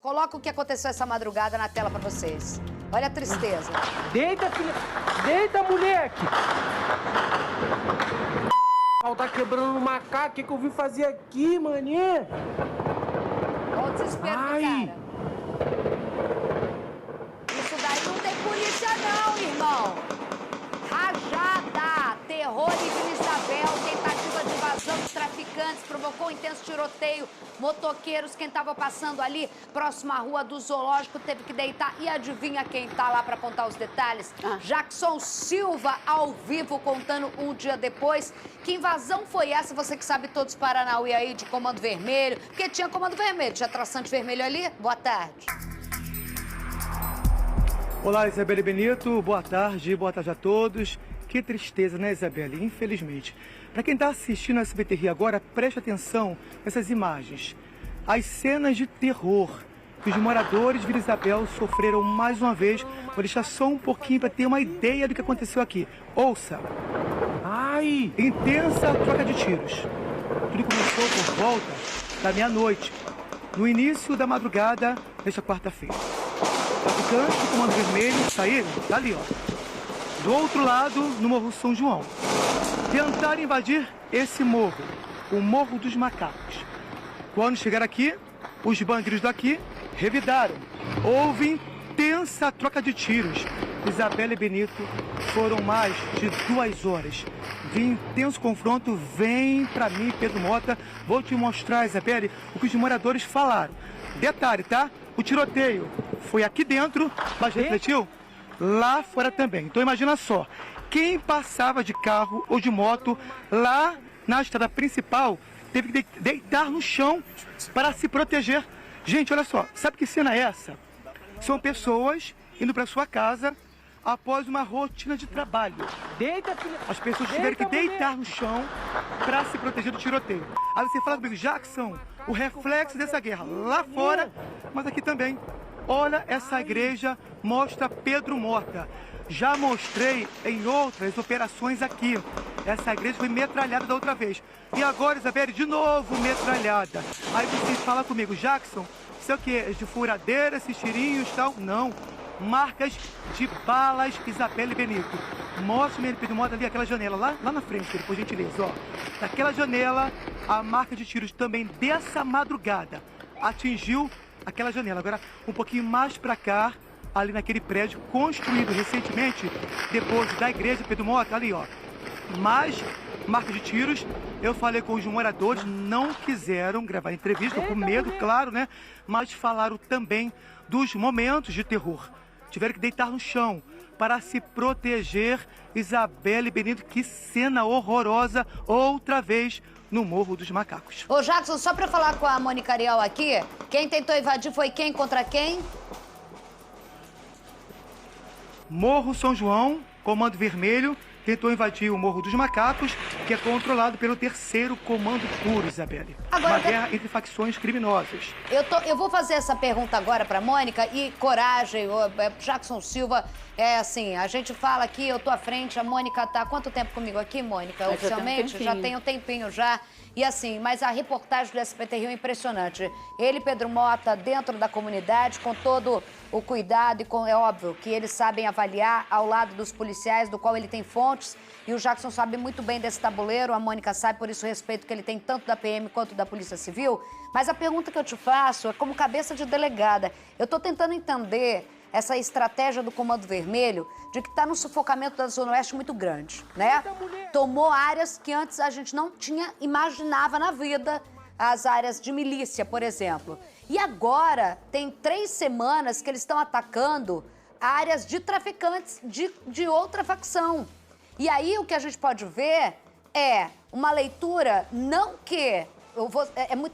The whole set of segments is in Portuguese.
Coloca o que aconteceu essa madrugada na tela pra vocês. Olha a tristeza. Deita, filha. Deita, moleque. Tá quebrando o macaco. O que eu vim fazer aqui, mané? Olha o desespero do cara. Isso daí não tem polícia não, irmão. Rajada, terror em Vila Isabel, tentativa de invasão de traficantes, provocou um intenso tiroteio. Motoqueiros, quem estava passando ali, próximo à rua do zoológico, teve que deitar. E adivinha quem tá lá para contar os detalhes? Jackson Silva, ao vivo, contando um dia depois. Que invasão foi essa? Você que sabe todos os Paranauê aí de Comando Vermelho. Porque tinha Comando Vermelho, tinha traçante vermelho ali. Boa tarde. Olá, Isabelle Benito, boa tarde a todos. Que tristeza, né, Isabelle? Infelizmente. Para quem está assistindo a SBT Rio agora, preste atenção nessas imagens. As cenas de terror que os moradores de Vila Isabel sofreram mais uma vez. Vou deixar só um pouquinho para ter uma ideia do que aconteceu aqui. Ouça. Ai! Intensa troca de tiros. Tudo começou por volta da meia-noite, no início da madrugada desta quarta-feira. Traficantes do Comando Vermelho saíram dali, ó. Do outro lado, no Morro São João. Tentaram invadir esse morro, o Morro dos Macacos. Quando chegaram aqui, os bandidos daqui revidaram. Houve intensa troca de tiros. Isabelle e Benito foram mais de 2 horas de intenso confronto. Vem pra mim, Pedro Mota. Vou te mostrar, Isabelle, o que os moradores falaram. Detalhe, tá? O tiroteio foi aqui dentro, mas refletiu lá fora também. Então imagina só, quem passava de carro ou de moto lá na estrada principal teve que deitar no chão para se proteger. Gente, olha só, sabe que cena é essa? São pessoas indo para sua casa após uma rotina de trabalho. Deita, filha. As pessoas tiveram que deitar no chão para se proteger do tiroteio. Aí você fala comigo, Jackson, o reflexo dessa guerra lá fora, mas aqui também. Olha, essa igreja mostra Pedro Mota. Já mostrei em outras operações aqui. Essa igreja foi metralhada da outra vez. E agora, Isabelle, de novo metralhada. Aí você fala comigo, Jackson, isso é o quê? De furadeira, esses tirinhos e tal? Não. Marcas de balas, Isabelle Benito. Mostre-me, Pedro Mota, ali aquela janela, lá na frente, por gentileza, ó. Daquela janela, a marca de tiros também dessa madrugada atingiu aquela janela. Agora, um pouquinho mais para cá, ali naquele prédio construído recentemente, depois da igreja Pedro Mota, ali, ó. Mais marca de tiros. Eu falei com os moradores, não quiseram gravar entrevista, com medo, claro, né? Mas falaram também dos momentos de terror. Tiveram que deitar no chão para se proteger. Isabelle Benito, que cena horrorosa, outra vez no Morro dos Macacos. Ô, Jackson, só pra falar com a Mônica Ariel aqui, quem tentou invadir foi quem contra quem? Morro São João, Comando Vermelho, tentou invadir o Morro dos Macacos, que é controlado pelo 3º Comando Puro, Isabelle. Agora, uma guerra entre facções criminosas. Eu vou fazer essa pergunta agora pra Mônica e coragem, Jackson Silva, assim, a gente fala aqui, eu tô à frente, a Mônica tá há quanto tempo comigo aqui, Mônica, oficialmente? Já tem um tempinho já. E assim, mas a reportagem do SBT Rio é impressionante. Ele, Pedro Mota, dentro da comunidade, com todo o cuidado e é óbvio que eles sabem avaliar ao lado dos policiais, do qual ele tem fontes. E o Jackson sabe muito bem desse tabuleiro, a Mônica sabe, por isso o respeito que ele tem tanto da PM quanto da Polícia Civil. Mas a pergunta que eu te faço é como cabeça de delegada. Eu tô tentando entender essa estratégia do Comando Vermelho de que está num sufocamento da Zona Oeste muito grande, né? Tomou áreas que antes a gente não imaginava na vida, as áreas de milícia, por exemplo. E agora tem 3 semanas que eles estão atacando áreas de traficantes de outra facção. E aí o que a gente pode ver é uma leitura, não que...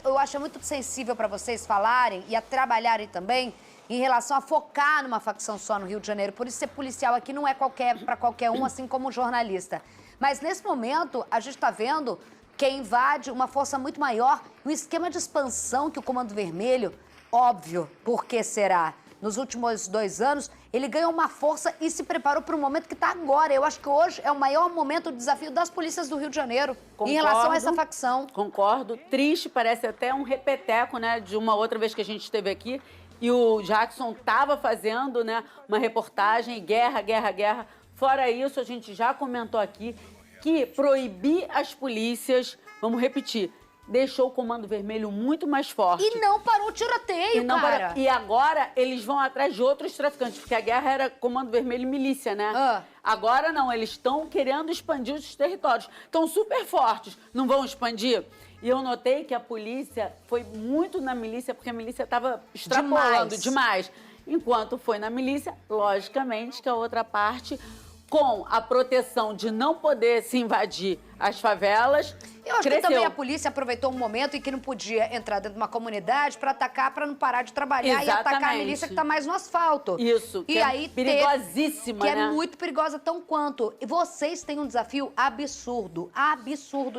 Eu acho muito sensível para vocês falarem e a trabalharem também em relação a focar numa facção só no Rio de Janeiro. Por isso, ser policial aqui não é para qualquer um, assim como jornalista. Mas, nesse momento, a gente está vendo que invade uma força muito maior, um esquema de expansão que o Comando Vermelho, óbvio, por que será? Nos últimos 2 anos, ele ganhou uma força e se preparou para o momento que está agora. Eu acho que hoje é o maior momento de desafio das polícias do Rio de Janeiro. Concordo, em relação a essa facção. Concordo. Triste, parece até um repeteco, né, de uma outra vez que a gente esteve aqui. e o Jackson estava fazendo, né, uma reportagem, guerra, guerra, guerra. Fora isso, a gente já comentou aqui que proibir as polícias, vamos repetir, deixou o Comando Vermelho muito mais forte. E não parou o tiroteio, cara. E agora eles vão atrás de outros traficantes, porque a guerra era Comando Vermelho e milícia, né? Agora não, eles estão querendo expandir os territórios. Estão super fortes, não vão expandir? E eu notei que a polícia foi muito na milícia, porque a milícia estava extrapolando demais. Enquanto foi na milícia, logicamente que a outra parte, com a proteção de não poder se invadir as favelas, eu acho que também a polícia aproveitou um momento em que não podia entrar dentro de uma comunidade para atacar, para não parar de trabalhar e atacar a milícia que está mais no asfalto. Isso, e aí perigosíssima, que né? é muito perigosa tão quanto. E vocês têm um desafio absurdo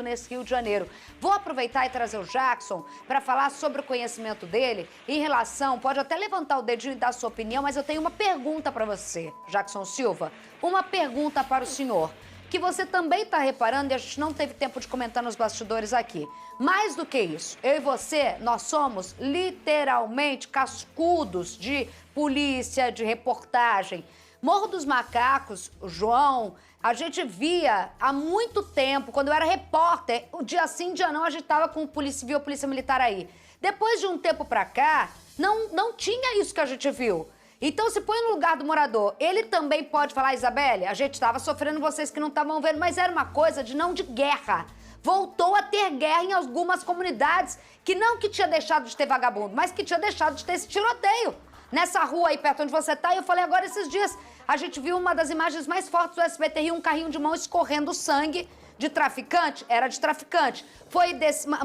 nesse Rio de Janeiro. Vou aproveitar e trazer o Jackson para falar sobre o conhecimento dele em relação, pode até levantar o dedinho e dar a sua opinião, mas eu tenho uma pergunta para você, Jackson Silva. Uma pergunta para o senhor, que você também está reparando e a gente não teve tempo de comentar nos bastidores aqui. Mais do que isso, eu e você, nós somos literalmente cascudos de polícia, de reportagem. Morro dos Macacos, o João, a gente via há muito tempo, quando eu era repórter, o dia sim, dia não, a gente estava com polícia civil, polícia militar aí. Depois de um tempo pra cá, não tinha isso que a gente viu. Então, se põe no lugar do morador, ele também pode falar, Isabelle, a gente estava sofrendo, vocês que não estavam vendo, mas era uma coisa de guerra. Voltou a ter guerra em algumas comunidades, que não que tinha deixado de ter vagabundo, mas que tinha deixado de ter esse tiroteio. Nessa rua aí perto onde você tá, e eu falei agora esses dias, a gente viu uma das imagens mais fortes do SBT Rio, um carrinho de mão escorrendo sangue de traficante, era de traficante.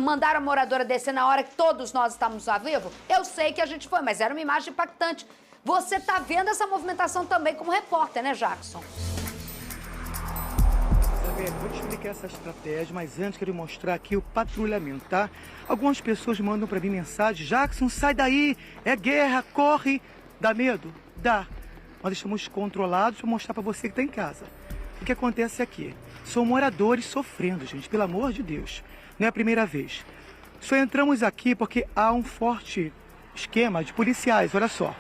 Mandaram a moradora descer na hora que todos nós estávamos lá vivos? Eu sei que a gente foi, mas era uma imagem impactante. Você tá vendo essa movimentação também como repórter, né, Jackson? Isabelle, vou te explicar essa estratégia, mas antes quero mostrar aqui o patrulhamento, tá? Algumas pessoas mandam pra mim mensagem, Jackson, sai daí, é guerra, corre. Dá medo? Dá. Nós estamos controlados para mostrar pra você que tá em casa. O que acontece aqui? São moradores sofrendo, gente, pelo amor de Deus. Não é a primeira vez. Só entramos aqui porque há um forte esquema de policiais, olha só.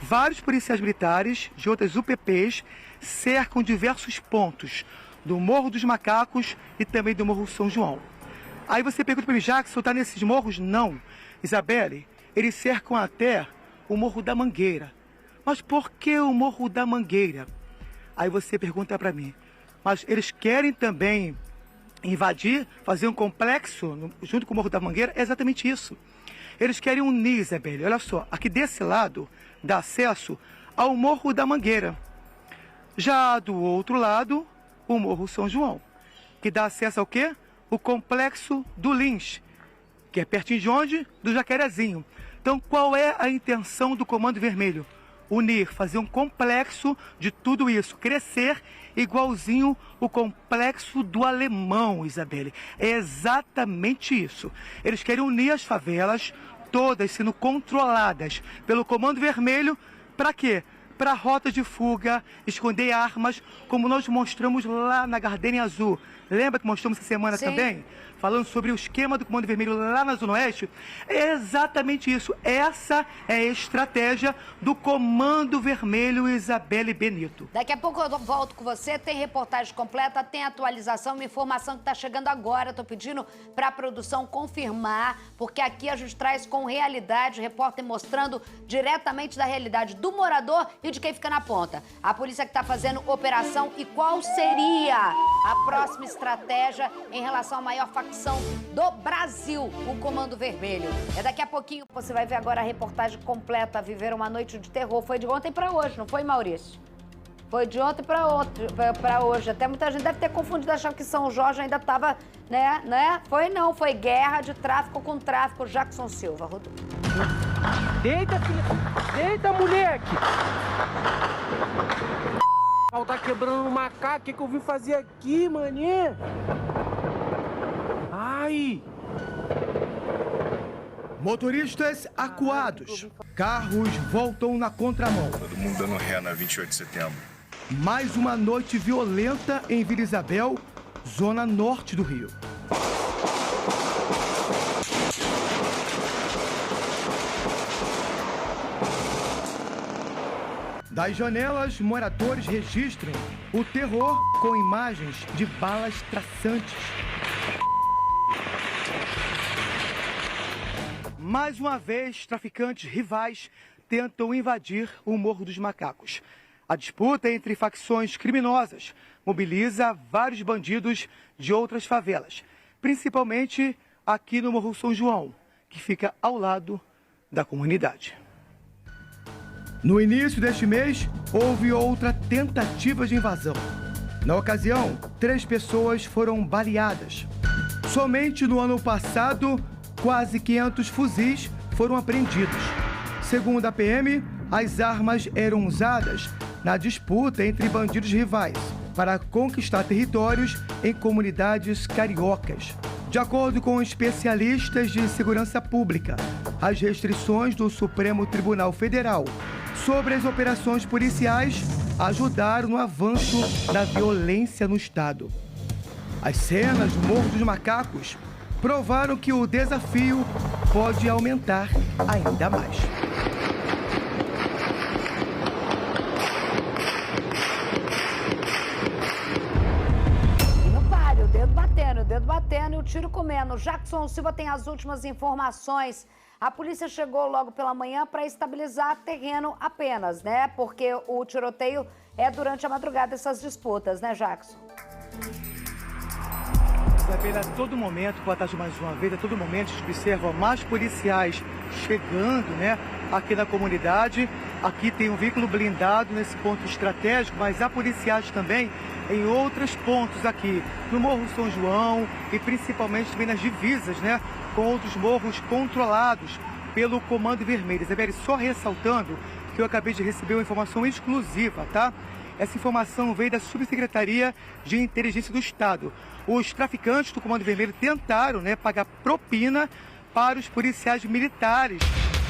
Vários policiais militares de outras UPPs cercam diversos pontos do Morro dos Macacos e também do Morro São João. Aí você pergunta para mim, Jackson, tá nesses morros? Não. Isabelle, eles cercam até o Morro da Mangueira. Mas por que o Morro da Mangueira? Aí você pergunta para mim, mas eles querem também invadir, fazer um complexo junto com o Morro da Mangueira? É exatamente isso. Eles querem unir, Isabelle. Olha só, aqui desse lado dá acesso ao Morro da Mangueira. Já do outro lado, o Morro São João, que dá acesso ao quê? O Complexo do Lins, que é pertinho de onde? Do Jacarezinho. Então, qual é a intenção do Comando Vermelho? Unir, fazer um complexo de tudo isso, crescer igualzinho o Complexo do Alemão, Isabelle. É exatamente isso. Eles querem unir as favelas, todas sendo controladas pelo Comando Vermelho, para quê? Para rota de fuga, esconder armas, como nós mostramos lá na Gardenia Azul. Lembra que mostramos essa semana também? Falando sobre o esquema do Comando Vermelho lá na Zona Oeste? É exatamente isso. Essa é a estratégia do Comando Vermelho, Isabelle Benito. Daqui a pouco eu volto com você. Tem reportagem completa, tem atualização, uma informação que está chegando agora. Estou pedindo para a produção confirmar, porque aqui a gente traz com realidade, o repórter mostrando diretamente da realidade do morador e de quem fica na ponta. A polícia que está fazendo operação e qual seria a próxima estratégia em relação à maior facção do Brasil, o Comando Vermelho. É daqui a pouquinho, você vai ver agora a reportagem completa, Viver uma Noite de Terror. Foi de ontem para hoje, não foi, Maurício? Foi de ontem para hoje. Até muita gente deve ter confundido, achando que São Jorge ainda estava, né? Foi não, foi guerra de tráfico com tráfico. Jackson Silva, Rodolfo. Deita, filha. Deita, moleque. Tá quebrando um macaco, o que eu vim fazer aqui, mané? Ai! Motoristas acuados. Carros voltam na contramão. Todo mundo dando ré na 28 de setembro. Mais uma noite violenta em Vila Isabel, zona norte do Rio. Das janelas, moradores registram o terror com imagens de balas traçantes. Mais uma vez, traficantes rivais tentam invadir o Morro dos Macacos. A disputa entre facções criminosas mobiliza vários bandidos de outras favelas, principalmente aqui no Morro São João, que fica ao lado da comunidade. No início deste mês, houve outra tentativa de invasão. Na ocasião, 3 pessoas foram baleadas. Somente no ano passado, quase 500 fuzis foram apreendidos. Segundo a PM, as armas eram usadas na disputa entre bandidos rivais para conquistar territórios em comunidades cariocas. De acordo com especialistas de segurança pública, as restrições do Supremo Tribunal Federal sobre as operações policiais ajudaram no avanço da violência no estado. As cenas do Morro dos Macacos provaram que o desafio pode aumentar ainda mais. O dedo batendo e o tiro comendo. Jackson Silva tem as últimas informações. A polícia chegou logo pela manhã para estabilizar terreno apenas, né? Porque o tiroteio é durante a madrugada dessas disputas, né, Jackson? Isabela, a todo momento, boa tarde mais uma vez, a todo momento a gente observa mais policiais chegando, né, aqui na comunidade. Aqui tem um veículo blindado nesse ponto estratégico, mas há policiais também em outros pontos aqui, no Morro São João e principalmente também nas divisas, né, com outros morros controlados pelo Comando Vermelho. Isabela, só ressaltando que eu acabei de receber uma informação exclusiva, tá? Essa informação veio da Subsecretaria de Inteligência do Estado. Os traficantes do Comando Vermelho tentaram, né, pagar propina para os policiais militares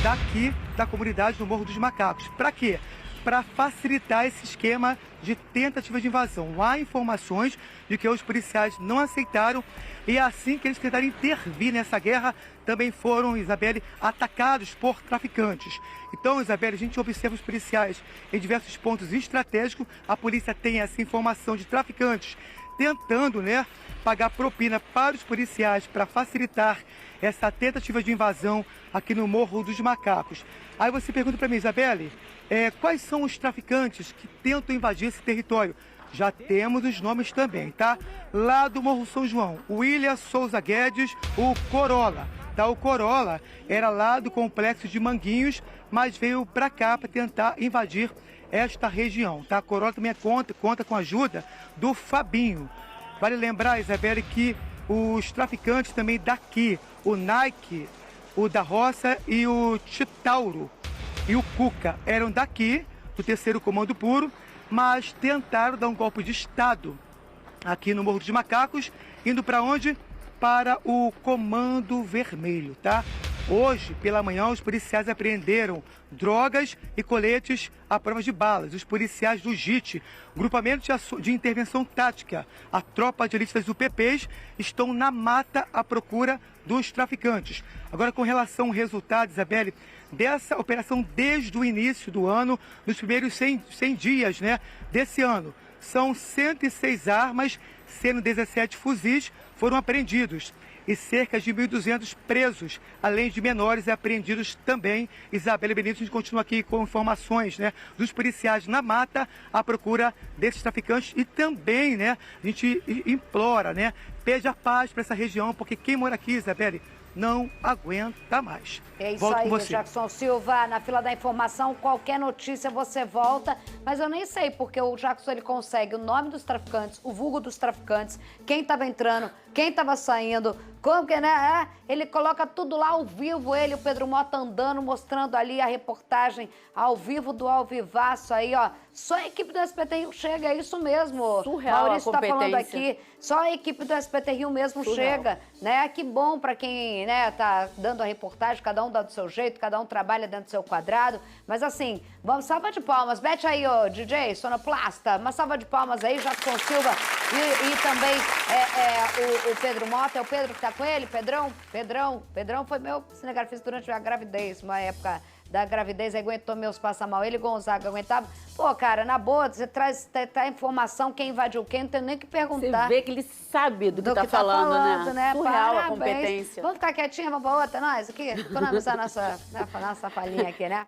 daqui da comunidade do Morro dos Macacos. Para quê? Para facilitar esse esquema de tentativa de invasão. Há informações de que os policiais não aceitaram e assim que eles tentaram intervir nessa guerra, também foram, Isabelle, atacados por traficantes. Então, Isabelle, a gente observa os policiais em diversos pontos estratégicos. A polícia tem essa informação de traficantes tentando, né, pagar propina para os policiais para facilitar essa tentativa de invasão aqui no Morro dos Macacos. Aí você pergunta para mim, Isabelle, quais são os traficantes que tentam invadir esse território? Já temos os nomes também, tá? Lá do Morro São João, o William Souza Guedes, o Corolla. Tá? O Corolla era lá do complexo de Manguinhos, mas veio para cá para tentar invadir esta região, tá? A Corolla também conta com a ajuda do Fabinho. Vale lembrar, Isabelle, que os traficantes também daqui, o Nike, o da Roça e o Titauro e o Cuca, eram daqui, do 3º Comando Puro, mas tentaram dar um golpe de Estado aqui no Morro dos Macacos, indo para onde? Para o Comando Vermelho, tá? Hoje, pela manhã, os policiais apreenderam drogas e coletes à prova de balas. Os policiais do JIT, Grupamento de Intervenção Tática, a tropa de elite das UPPs, estão na mata à procura dos traficantes. Agora, com relação ao resultado, Isabelle, dessa operação desde o início do ano, nos primeiros 100 dias, né, desse ano, são 106 armas, sendo 17 fuzis, foram apreendidos. E cerca de 1.200 presos, além de menores apreendidos também. Isabelle Benito, a gente continua aqui com informações, né, dos policiais na mata à procura desses traficantes e também, né, a gente implora, né, pede a paz para essa região, porque quem mora aqui, Isabelle, não aguenta mais. É isso aí, Jackson Silva, na fila da informação, qualquer notícia você volta, mas eu nem sei porque o Jackson ele consegue o nome dos traficantes, o vulgo dos traficantes, quem estava entrando, quem estava saindo, como que, né? Ele coloca tudo lá ao vivo, ele, o Pedro Mota andando, mostrando ali a reportagem ao vivo do Ao Vivaço aí, ó. Só a equipe do SBT Rio chega, é isso mesmo. Surreal. Maurício tá falando aqui, só a equipe do SBT Rio mesmo chega, né? Que bom para quem, né, tá dando a reportagem, cada um dá do seu jeito, cada um trabalha dentro do seu quadrado, mas assim, vamos, salva de palmas, mete aí, ô DJ, sonoplasta, uma salva de palmas aí, Jackson Silva e também o Pedro Mota, é o Pedro que tá com ele, Pedrão foi meu cinegrafista durante a gravidez, uma época da gravidez, aguentou meus passa-mal. Ele e Gonzaga aguentava. Pô, cara, na boa, você traz informação, quem invadiu quem, não tem nem que perguntar. Você vê que ele sabe do que tá falando, né? Surreal a Parabéns. competência. Vamos ficar quietinha, vamos pra outra, nós aqui? Economizar nossa falinha aqui, né?